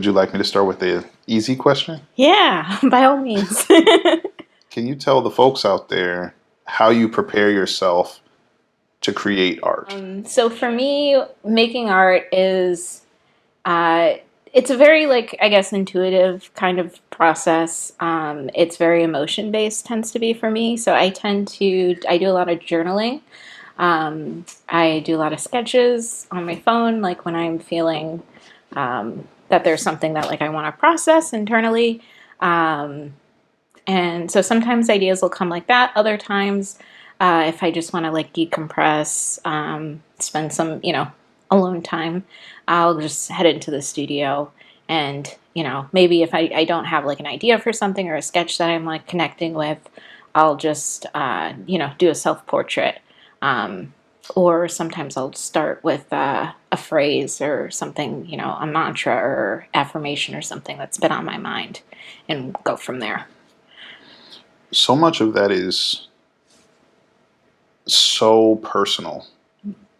Would you like me to start with the easy question? Yeah, by all means. Can you tell the folks out there how you prepare yourself to create art? So for me, making art is it's a very like I guess intuitive kind of process. It's very emotion based tends to be for me. So I do a lot of journaling. I do a lot of sketches on my phone, like when I'm feeling that there's something that like I want to process internally. Um, and so sometimes ideas will come like that. Other times, if I just want to like decompress, spend some, alone time, I'll just head into the studio and, maybe if I don't have like an idea for something or a sketch that I'm like connecting with, I'll just, do a self-portrait. Or sometimes I'll start with a phrase or something, a mantra or affirmation or something that's been on my mind and go from there. So much of that is so personal.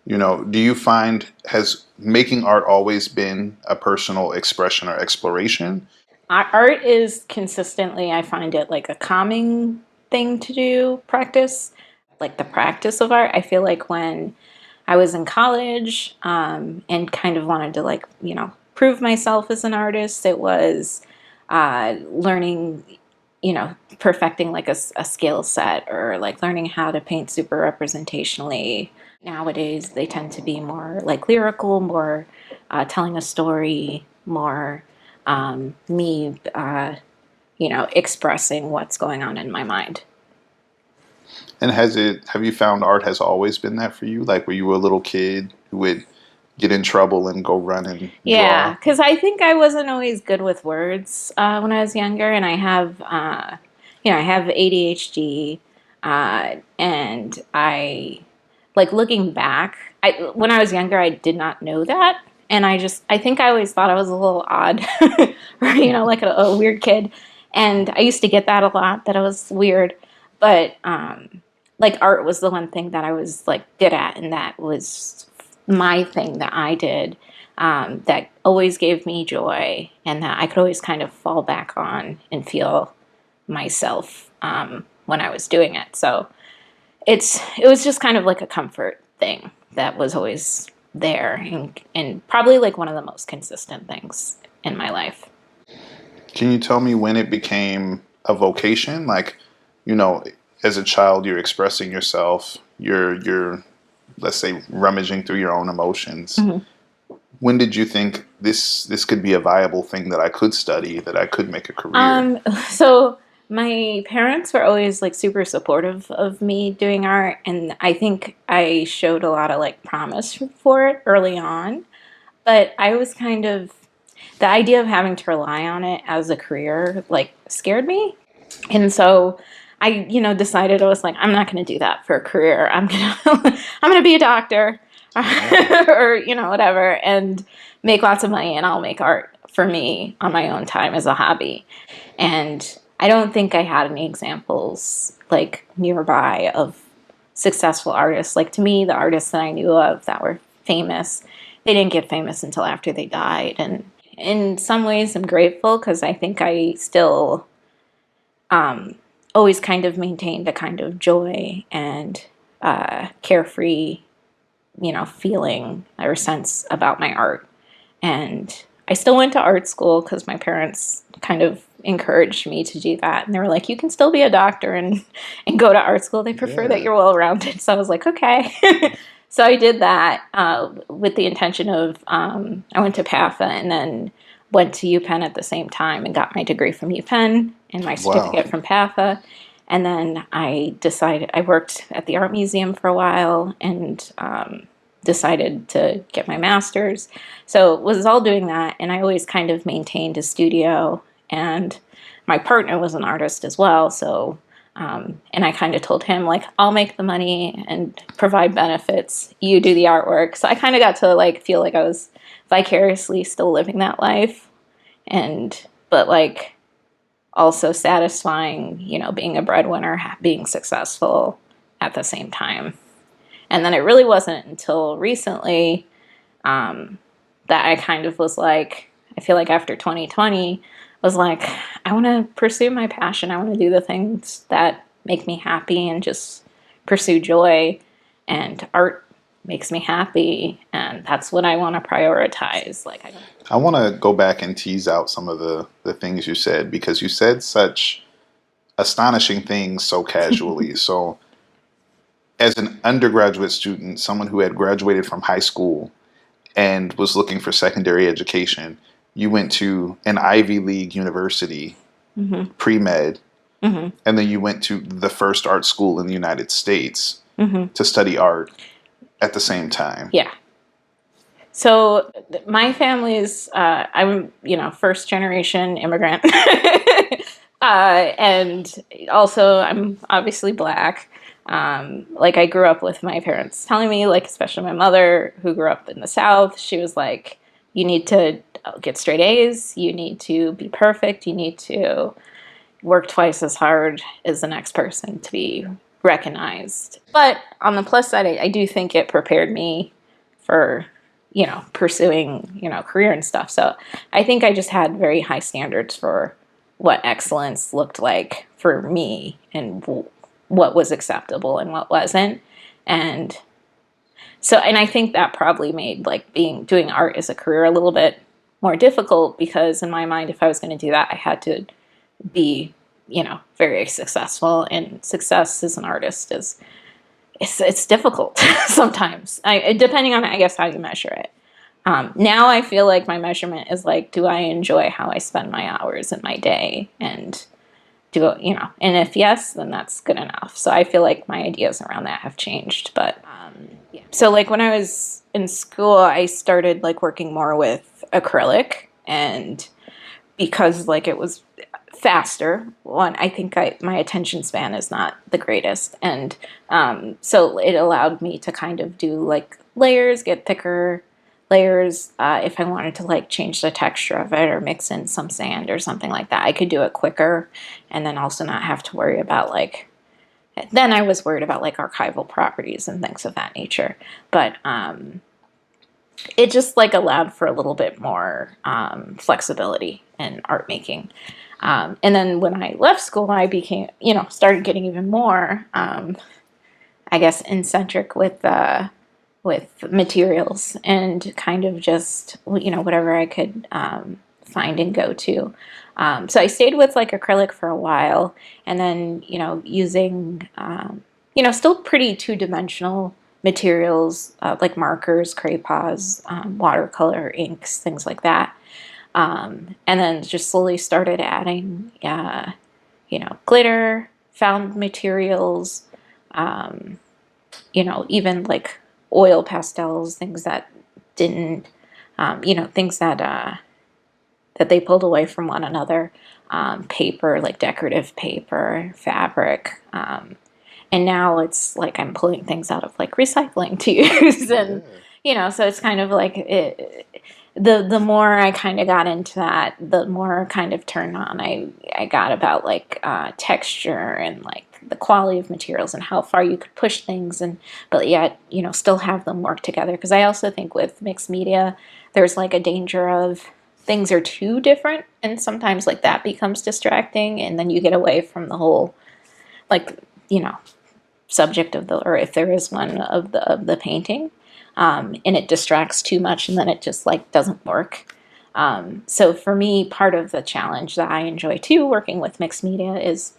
Do you find, has making art always been a personal expression or exploration? Art is consistently, I find it like a calming thing to do, practice. Like the practice of art. I feel like when I was in college and kind of wanted to like, prove myself as an artist, it was learning, perfecting like a skill set or like learning how to paint super representationally. Nowadays, they tend to be more like lyrical, more telling a story, more me, expressing what's going on in my mind. And have you found art has always been that for you? Like, were you a little kid who would get in trouble and go run and Yeah, draw? because I think I wasn't always good with words when I was younger, and I have ADHD, and I like looking back. When I was younger, I did not know that, and I think I always thought I was a little odd, or like a weird kid, and I used to get that a lot that I was weird, but like art was the one thing that I was like good at, and that was my thing that I did that always gave me joy and that I could always kind of fall back on and feel myself when I was doing it. So it was just kind of like a comfort thing that was always there and probably like one of the most consistent things in my life. Can you tell me when it became a vocation? Like, you know, as a child, you're expressing yourself. You're let's say rummaging through your own emotions. Mm-hmm. When did you think this could be a viable thing that I could study, that I could make a career? So my parents were always like super supportive of me doing art, and I think I showed a lot of like promise for it early on. But I was kind of the idea of having to rely on it as a career like scared me, and so I decided I was like I'm not going to do that for a career. I'm gonna be a doctor or whatever and make lots of money and I'll make art for me on my own time as a hobby. And I don't think I had any examples like nearby of successful artists. Like to me, the artists that I knew of that were famous, they didn't get famous until after they died. And in some ways, I'm grateful because I think I still always kind of maintained a kind of joy and carefree, feeling or sense about my art. And I still went to art school because my parents kind of encouraged me to do that. And they were like, you can still be a doctor and go to art school. They prefer that Yeah. you're well-rounded. So I was like, okay. So I did that with the intention of, I went to PAFA and then went to UPenn at the same time and got my degree from UPenn and my Wow. certificate from PAFA. And then I worked at the art museum for a while and decided to get my master's. So was all doing that, and I always kind of maintained a studio, and my partner was an artist as well, so and I kind of told him like I'll make the money and provide benefits, you do the artwork. So I kind of got to like feel like I was vicariously still living that life, and but like also satisfying, being a breadwinner, being successful at the same time. And then it really wasn't until recently that I kind of was like, I feel like after 2020 was like, I want to pursue my passion. I want to do the things that make me happy and just pursue joy. And art makes me happy, and that's what I want to prioritize. Like, I want to go back and tease out some of the things you said, because you said such astonishing things so casually. So, as an undergraduate student, someone who had graduated from high school and was looking for secondary education, you went to an Ivy League university, mm-hmm. pre-med, Mm-hmm. and then you went to the first art school in the United States Mm-hmm. to study art at the same time. Yeah. So my family's, I'm, first generation immigrant. And also I'm obviously Black. Like, I grew up with my parents telling me, like, especially my mother, who grew up in the South, she was like, you need to get straight A's, you need to be perfect, you need to work twice as hard as the next person to be recognized. But on the plus side, I do think it prepared me for, pursuing, career and stuff. So I think I just had very high standards for what excellence looked like for me, and what was acceptable and what wasn't. And so, and I think that probably made, like, doing art as a career a little bit more difficult, because in my mind, if I was going to do that, I had to be, very successful. And success as an artist it's difficult sometimes, depending on, I guess, how you measure it. Now I feel like my measurement is like, do I enjoy how I spend my hours in my day? And and if yes, then that's good enough. So I feel like my ideas around that have changed. But yeah. So, like, when I was in school, I started, like, working more with acrylic, and because, like, it was faster. One, I think my attention span is not the greatest, and so it allowed me to kind of do, like, layers, get thicker layers. If I wanted to, like, change the texture of it or mix in some sand or something like that, I could do it quicker, and then also not have to worry about, like, then I was worried about, like, archival properties and things of that nature. But it just, like, allowed for a little bit more flexibility in art making. And then when I left school, I became, started getting even more, I guess, eccentric with materials, and kind of just, whatever I could find and go to. So I stayed with, like, acrylic for a while, and then, using, still pretty two-dimensional materials, like markers, crayons, watercolor, inks, things like that. And then just slowly started adding, glitter, found materials, even, like, oil pastels, things that didn't, things that they pulled away from one another, paper, like decorative paper, fabric. And now it's like I'm pulling things out of, like, recycling to use. And, so it's kind of like the more I kind of got into that, the more kind of turned on I got about, like, texture and, like, the quality of materials and how far you could push things, and but yet, still have them work together. Because I also think with mixed media, there's, like, a danger of things are too different, and sometimes, like, that becomes distracting, and then you get away from the whole, like, subject of or if there is one, of the painting. And it distracts too much, and then it just, like, doesn't work. So for me, part of the challenge that I enjoy too, working with mixed media, is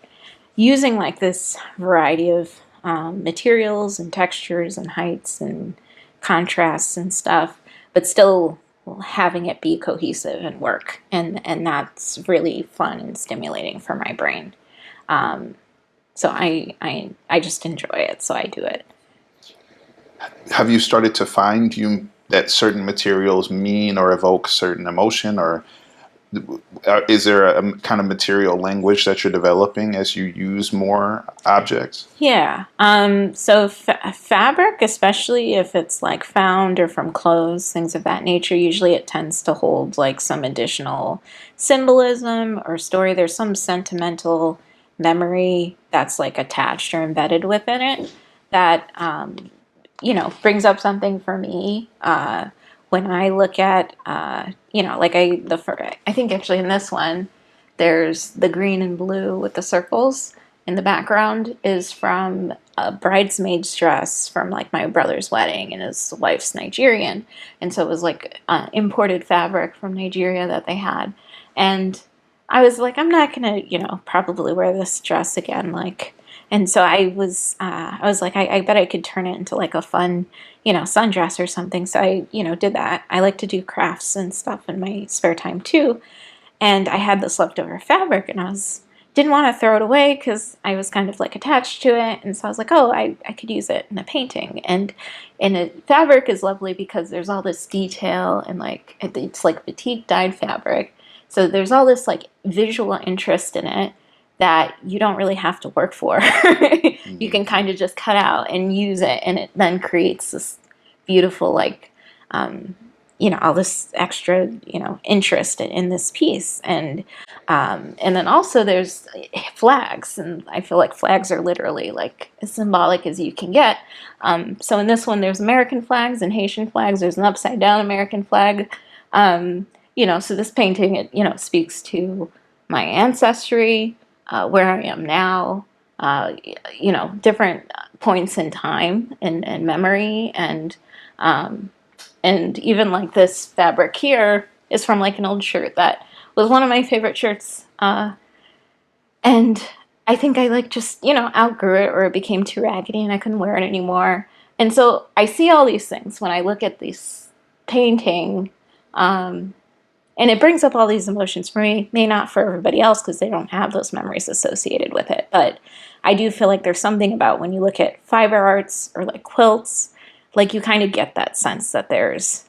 using, like, this variety of materials and textures and heights and contrasts and stuff, but still having it be cohesive and work. And that's really fun and stimulating for my brain. So I just enjoy it, so I do it. Have you started to find that certain materials mean or evoke certain emotion, or is there a kind of material language that you're developing as you use more objects? Yeah. So fabric, especially if it's, like, found or from clothes, things of that nature, usually it tends to hold, like, some additional symbolism or story. There's some sentimental memory that's, like, attached or embedded within it that, brings up something for me. when I look at, I think actually in this one, there's the green and blue with the circles in the background is from a bridesmaid's dress from like my brother's wedding, and his wife's Nigerian. And so it was like imported fabric from Nigeria that they had. And I was like, I'm not gonna, probably wear this dress again. Like, and so I was like, I bet I could turn it into like a fun, sundress or something. So I, did that. I like to do crafts and stuff in my spare time too. And I had this leftover fabric, and didn't want to throw it away because I was kind of like attached to it. And so I was like, oh, I could use it in a painting. And the fabric is lovely because there's all this detail, and like it's like batik dyed fabric. So there's all this like visual interest in it that you don't really have to work for. You can kind of just cut out and use it, and it then creates this beautiful like all this extra, interest in this piece. And then also there's flags, and I feel like flags are literally like as symbolic as you can get. So in this one, there's American flags and Haitian flags. There's an upside down American flag. So this painting, it speaks to my ancestry, where I am now, different points in time and memory. And even like this fabric here is from like an old shirt that was one of my favorite shirts. And I think I like just, outgrew it, or it became too raggedy and I couldn't wear it anymore. And so I see all these things when I look at this painting. And it brings up all these emotions for me, may not for everybody else because they don't have those memories associated with it. But I do feel like there's something about when you look at fiber arts or like quilts, like you kind of get that sense that there's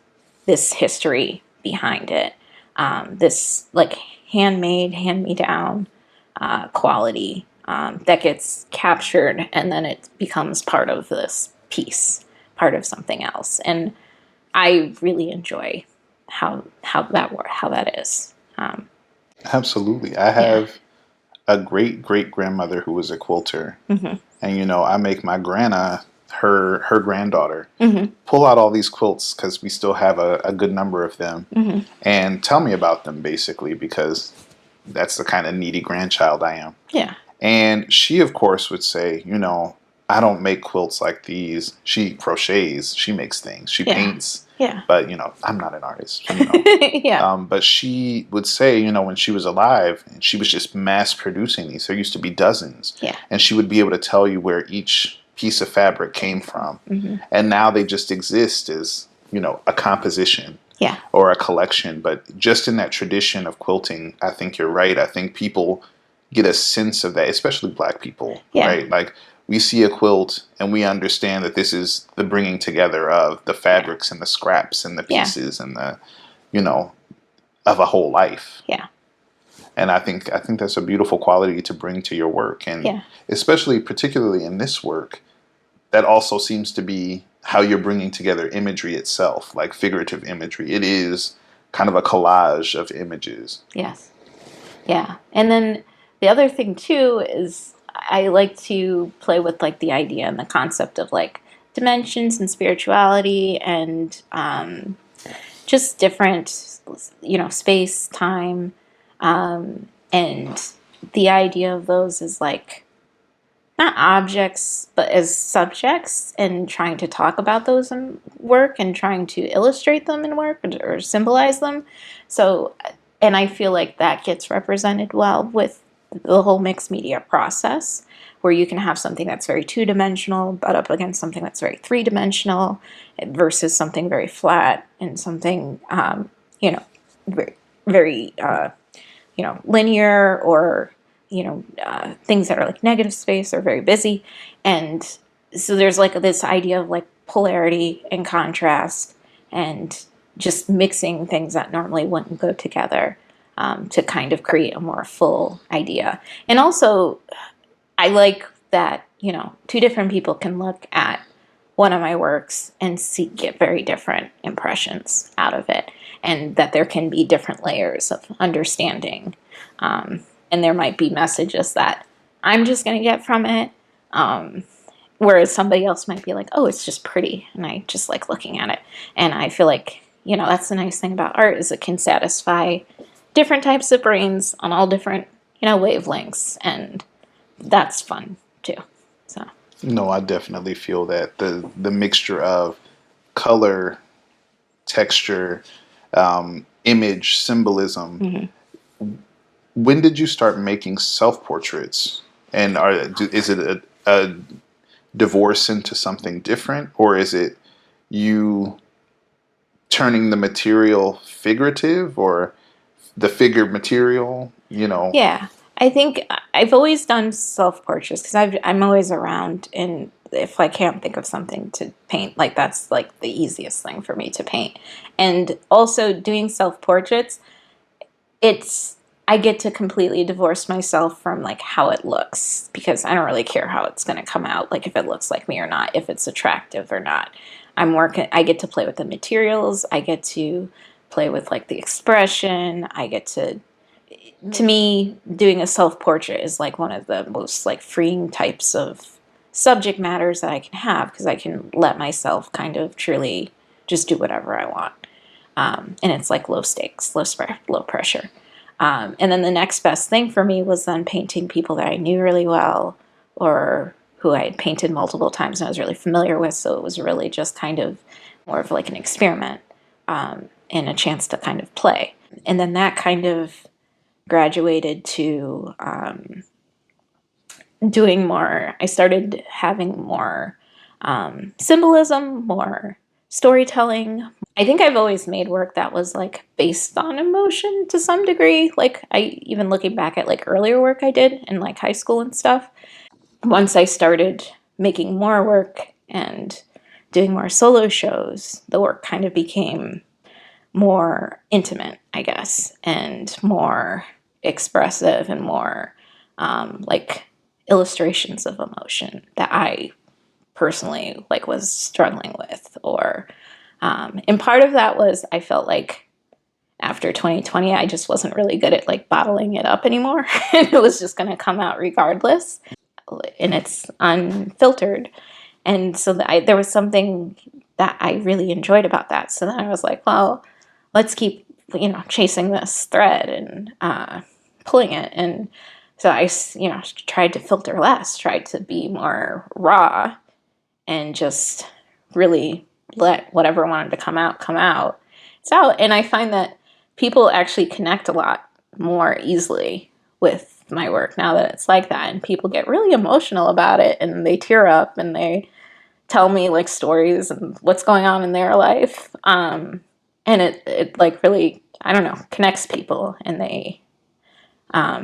this history behind it, this like handmade, hand-me-down quality that gets captured, and then it becomes part of this piece, part of something else. And I really enjoy how that is. Absolutely. I have a great great grandmother who was a quilter, and I make my grandma, her granddaughter, pull out all these quilts because we still have a good number of them, and tell me about them basically, because that's the kind of needy grandchild I am. Yeah. And she, of course, would say, I don't make quilts like these. She crochets, she makes things, she paints. Yeah. But, I'm not an artist. Yeah. But she would say, when she was alive, and she was just mass producing these. There used to be dozens. Yeah. And she would be able to tell you where each piece of fabric came from. And now they just exist as, a composition. Yeah. Or a collection. But just in that tradition of quilting, I think you're right. I think people get a sense of that, especially Black people. Yeah. Right? Like, we see a quilt and we understand that this is the bringing together of the fabrics and the scraps and the pieces and the, of a whole life. Yeah. And I think that's a beautiful quality to bring to your work. And especially, particularly in this work, that also seems to be how you're bringing together imagery itself, like figurative imagery. It is kind of a collage of images. Yes. Yeah. And then the other thing too is I like to play with like the idea and the concept of like dimensions and spirituality and just different, space, time, and the idea of those as like not objects but as subjects, and trying to talk about those in work and trying to illustrate them in work or symbolize them. So, and I feel like that gets represented well with the whole mixed media process, where you can have something that's very two-dimensional but up against something that's very three-dimensional versus something very flat and something, very, linear, or, things that are like negative space or very busy. And so there's like this idea of like polarity and contrast and just mixing things that normally wouldn't go together. To kind of create a more full idea. And also, I like that, two different people can look at one of my works and get very different impressions out of it. And that there can be different layers of understanding. And there might be messages that I'm just going to get from it. Whereas somebody else might be like, oh, it's just pretty. And I just like looking at it. And I feel like, that's the nice thing about art is it can satisfy different types of brains on all different, wavelengths. And that's fun too. So. No, I definitely feel that the mixture of color, texture, image, symbolism. When did you start making self-portraits? And is it a divorce into something different, or is it you turning the material figurative, or the figure material? Yeah, I think I've always done self-portraits because I'm always around, and if I can't think of something to paint, like that's like the easiest thing for me to paint. And also doing self-portraits, I get to completely divorce myself from like how it looks because I don't really care how it's going to come out, like if it looks like me or not, if it's attractive or not. I get to play with the materials, I get to play with like the expression, to me, doing a self-portrait is like one of the most like freeing types of subject matters that I can have because I can let myself kind of truly just do whatever I want. And it's like low stakes, low pressure. And then the next best thing for me was then painting people that I knew really well or who I had painted multiple times and I was really familiar with. So it was really just kind of more of like an experiment and a chance to kind of play. And then that kind of graduated to doing more. I started having more symbolism, more storytelling. I think I've always made work that was like based on emotion to some degree. Like even looking back at like earlier work I did in like high school and stuff. Once I started making more work and doing more solo shows, the work kind of became more intimate, I guess, and more expressive and more like illustrations of emotion that I personally like was struggling with. And part of that was I felt like after 2020, I just wasn't really good at like bottling it up anymore. And it was just going to come out regardless. And it's unfiltered. And so there was something that I really enjoyed about that. So then I was like, well, let's keep, chasing this thread and pulling it. And so I, tried to filter less, tried to be more raw and just really let whatever wanted to come out, come out. It's out. And I find that people actually connect a lot more easily with my work now that it's like that. And people get really emotional about it and they tear up and they tell me like stories and what's going on in their life. And it like really, I don't know, connects people and they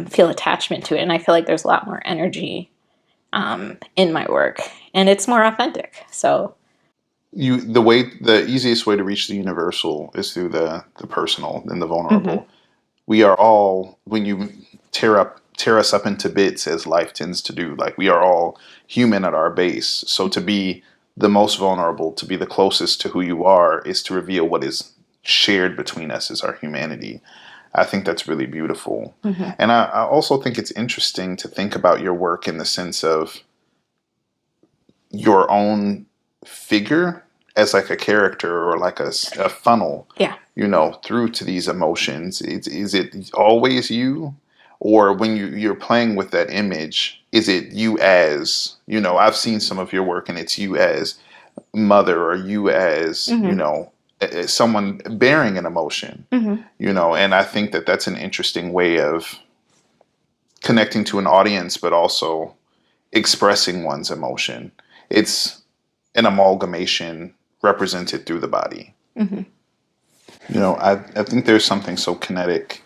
feel attachment to it. And I feel like there's a lot more energy in my work and it's more authentic. So the easiest way to reach the universal is through the personal and the vulnerable. We are all, when you tear us up into bits as life tends to do, like we are all human at our base. So to be the most vulnerable, to be the closest to who you are, is to reveal what is shared between us as our humanity. I think that's really beautiful. And I also think it's interesting to think about your work in the sense of your own figure as like a character or like a funnel, through to these emotions. Is it always you? Or when you're playing with that image, is it you as, I've seen some of your work and it's you as mother or you as, as someone bearing an emotion, and I think that that's an interesting way of connecting to an audience, but also expressing one's emotion. It's an amalgamation represented through the body. I think there's something so kinetic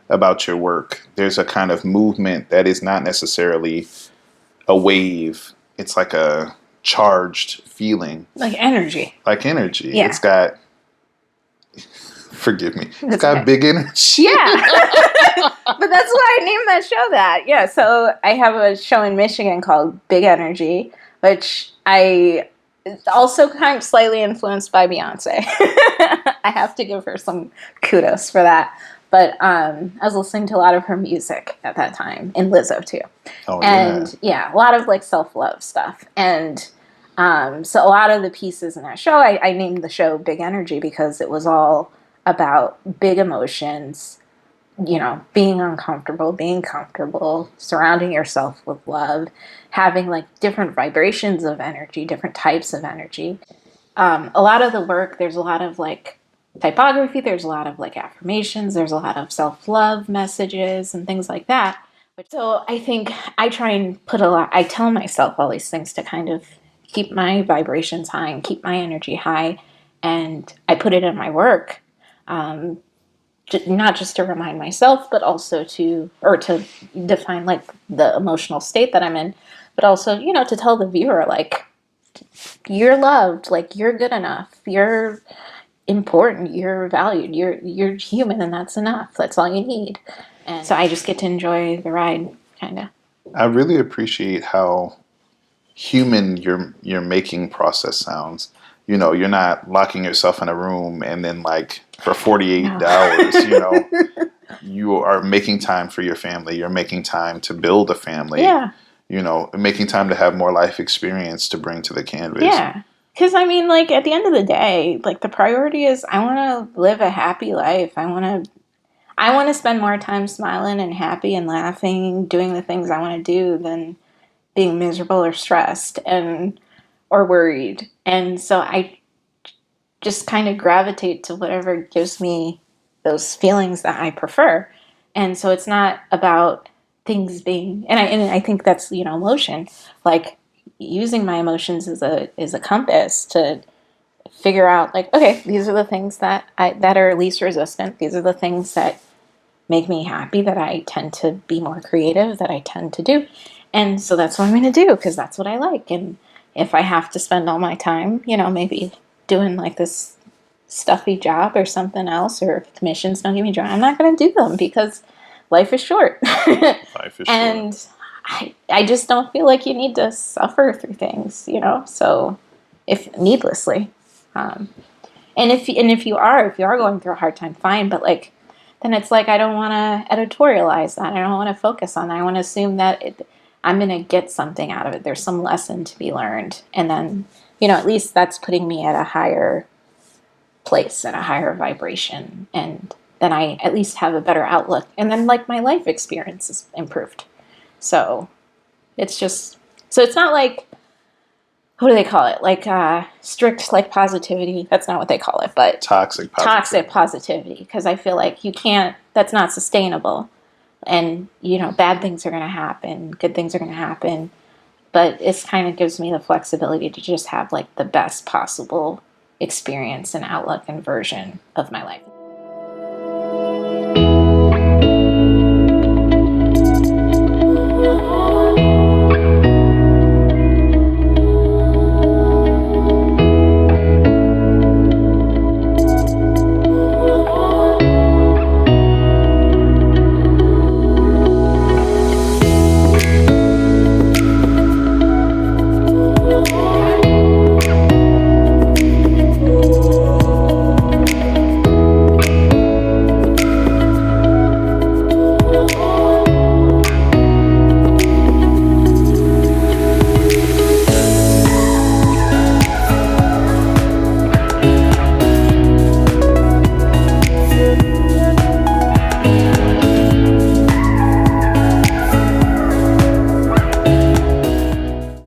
about your work. There's a kind of movement that is not necessarily a wave. It's like a charged feeling. like energy. Yeah. It's got, forgive me, it's got okay. Big energy. Yeah. But that's why I named that show that. Yeah. So I have a show in Michigan called Big Energy, which it's also kind of slightly influenced by Beyonce. I have to give her some kudos for that. But I was listening to a lot of her music at that time, and Lizzo too. Oh, and a lot of like self-love stuff. And So a lot of the pieces in that show, I named the show Big Energy because it was all about big emotions, being uncomfortable, being comfortable, surrounding yourself with love, having like different vibrations of energy, different types of energy. A lot of the work, there's a lot of like typography, there's a lot of like affirmations, there's a lot of self-love messages and things like that. So I think I try and I tell myself all these things to kind of keep my vibrations high and keep my energy high. And I put it in my work, not just to remind myself, but also to define like the emotional state that I'm in, but also, to tell the viewer, like, you're loved, like, you're good enough, you're important, you're valued, you're human, and that's enough. That's all you need. And so I just get to enjoy the ride, kind of. I really appreciate how human your making process sounds. You're not locking yourself in a room and then like for 48 No. hours, you are making time for your family. You're making time to build a family. Yeah. Making time to have more life experience to bring to the canvas. Yeah. Because, I mean, like, at the end of the day, like, the priority is I want to live a happy life. I want to spend more time smiling and happy and laughing, doing the things I want to do than being miserable or stressed or worried. And so I just kind of gravitate to whatever gives me those feelings that I prefer. And so it's not about things being, and I think that's, emotion, like using my emotions as a compass to figure out, like, okay, these are the things that are least resistant. These are the things that make me happy, that I tend to be more creative, that I tend to do. And so that's what I'm going to do, because that's what I like. And if I have to spend all my time, maybe doing like this stuffy job or something else, or if commissions don't give me joy, I'm not going to do them because life is short. Life is And short. I just don't feel like you need to suffer through things, so if needlessly. And if you are going through a hard time, fine, but like, then it's like I don't want to editorialize that. I don't want to focus on that. I want to assume that I'm going to get something out of it. There's some lesson to be learned. And then, at least that's putting me at a higher place and a higher vibration. And then I at least have a better outlook. And then, like, my life experience is improved. So it's not like, what do they call it? Like strict, like, positivity. That's not what they call it, but Toxic positivity. Toxic positivity. Because I feel like that's not sustainable. And, bad things are going to happen. Good things are going to happen. But it kind of gives me the flexibility to just have, like, the best possible experience and outlook and version of my life.